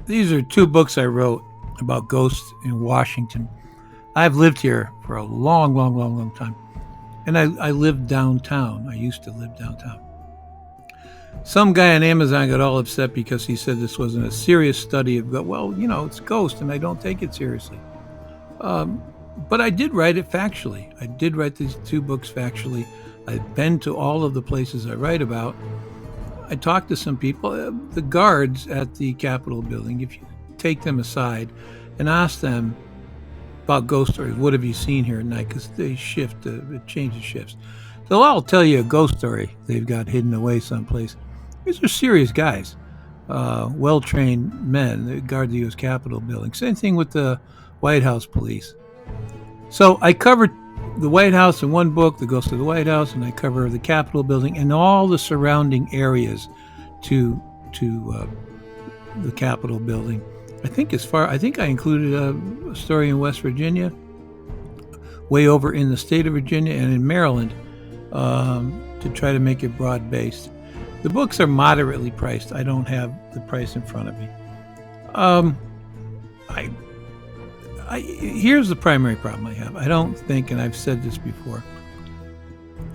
These are two books I wrote about ghosts in Washington. I've lived here for a long, long, long, long time. And I lived downtown. I used to live downtown. Some guy on Amazon got all upset because he said this wasn't a serious study of, well, it's ghost and I don't take it seriously. Um, but I did write it factually. I did write these two books factually. I've been to all of the places I write about. I talked to some people, the guards at the Capitol building, if you take them aside and ask them about ghost stories, what have you seen here at night? Because they shift, it changes shifts. They'll all tell you a ghost story they've got hidden away someplace. These are serious guys, well-trained men that guard the U.S. Capitol building. Same thing with the White House police. So I covered the White House in one book, The Ghost of the White House, and I cover the Capitol building and all the surrounding areas to the Capitol building. I think I included a story in West Virginia, way over in the state of Virginia and in Maryland, to try to make it broad-based. The books are moderately priced. I don't have the price in front of me. Here's the primary problem I have. I don't think, and I've said this before,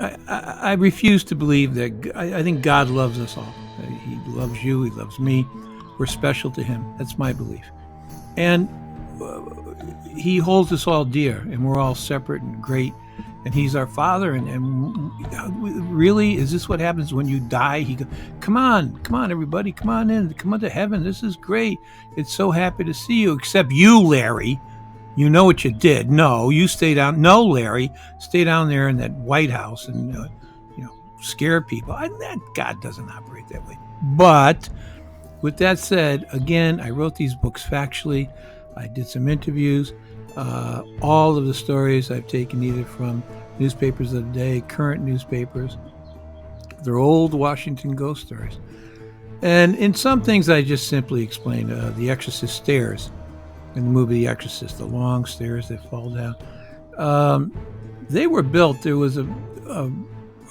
I refuse to believe that. I think God loves us all. He loves you. He loves me. We're special to him. That's my belief. And he holds us all dear, and we're all separate and great. And he's our father. And really, is this what happens when you die? He goes, come on, everybody, come on in, come on to heaven. This is great. It's so happy to see you, except you, Larry. You know what you did. No, you stay down. No, Larry, stay down there in that White House and scare people. That God doesn't operate that way. But with that said, again, I wrote these books factually. I did some interviews. All of the stories I've taken either from newspapers of the day, current newspapers. They're old Washington ghost stories. And in some things I just simply explained. The Exorcist stairs in the movie The Exorcist, the long stairs that fall down. They were built. There was a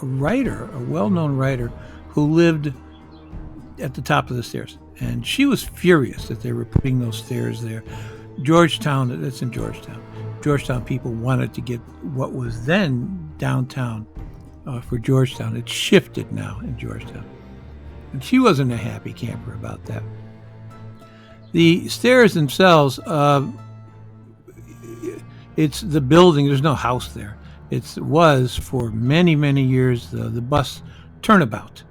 writer, a well-known writer, who lived at the top of the stairs. And she was furious that they were putting those stairs there. Georgetown, that's in Georgetown. Georgetown people wanted to get what was then downtown for Georgetown. It's shifted now in Georgetown. And she wasn't a happy camper about that. The stairs themselves, it's the building. There's no house there. It was for many, many years the bus turnabout.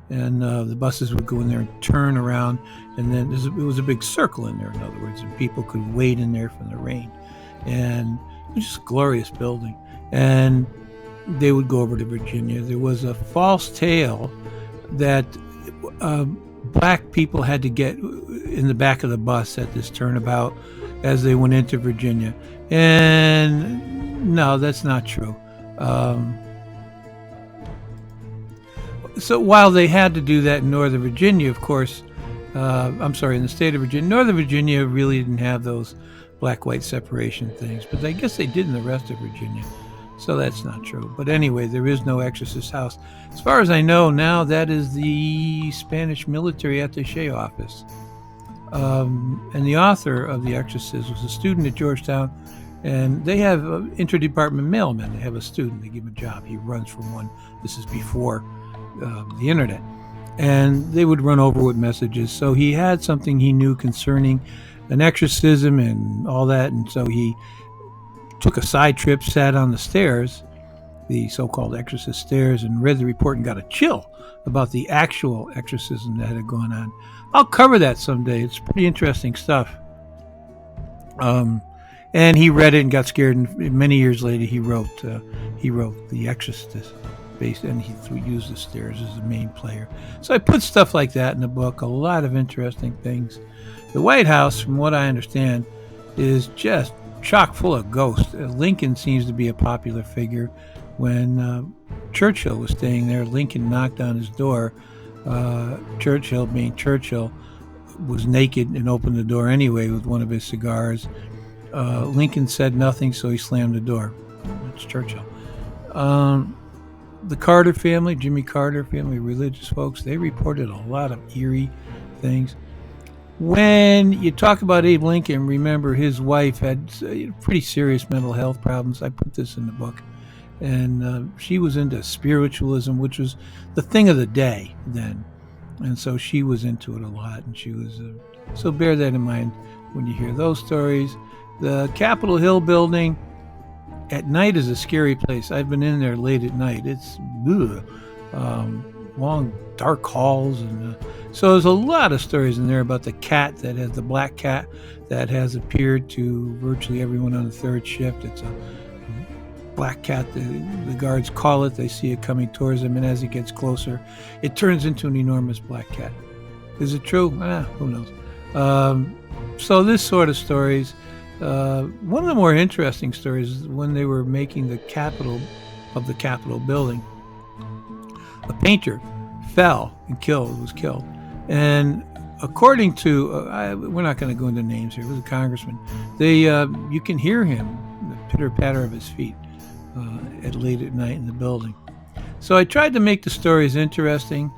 And the buses would go in there and turn around, and then it was a big circle in there, in other words, and people could wait in there from the rain. And it was just a glorious building. And they would go over to Virginia. There was a false tale that black people had to get in the back of the bus at this turnabout as they went into Virginia. And no, that's not true. So while they had to do that in Northern Virginia, of course, in the state of Virginia, Northern Virginia really didn't have those black-white separation things, but I guess they did in the rest of Virginia. So that's not true. But anyway, there is no Exorcist house. As far as I know now, that is the Spanish military attaché office. And the author of The Exorcist was a student at Georgetown, and they have interdepartment mailmen. They have a student, they give him a job. He runs from one. This is before the internet, and they would run over with messages. So he had something he knew concerning an exorcism and all that, and so he took a side trip, sat on the stairs, the so-called exorcist stairs, and read the report and got a chill about the actual exorcism that had gone on. I'll cover that someday. It's pretty interesting stuff. And he read it and got scared, and many years later he wrote The Exorcist, and he used the stairs as the main player. So I put stuff like that in the book, a lot of interesting things. The White House, from what I understand, is just chock full of ghosts. Lincoln seems to be a popular figure. When Churchill was staying there, Lincoln knocked on his door. Churchill, being Churchill, was naked and opened the door anyway with one of his cigars. Lincoln said nothing, so he slammed the door. That's Churchill. The Carter family, Jimmy Carter family, religious folks, they reported a lot of eerie things. When you talk about Abe Lincoln, remember his wife had pretty serious mental health problems. I put this in the book. And she was into spiritualism, which was the thing of the day then. And so she was into it a lot. And she was, so bear that in mind when you hear those stories. The Capitol Hill building at night is a scary place. I've been in there late at night. It's long, dark halls. And so there's a lot of stories in there about the cat that has the black cat that has appeared to virtually everyone on the third shift. It's a black cat, the guards call it. They see it coming towards them, and as it gets closer, it turns into an enormous black cat. Is it true? Who knows? So this sort of stories. One of the more interesting stories is when they were making the Capitol building. A painter fell and was killed. And according to, we're not going to go into names here, it was a congressman. You can hear him, the pitter-patter of his feet late at night in the building. So I tried to make the stories interesting.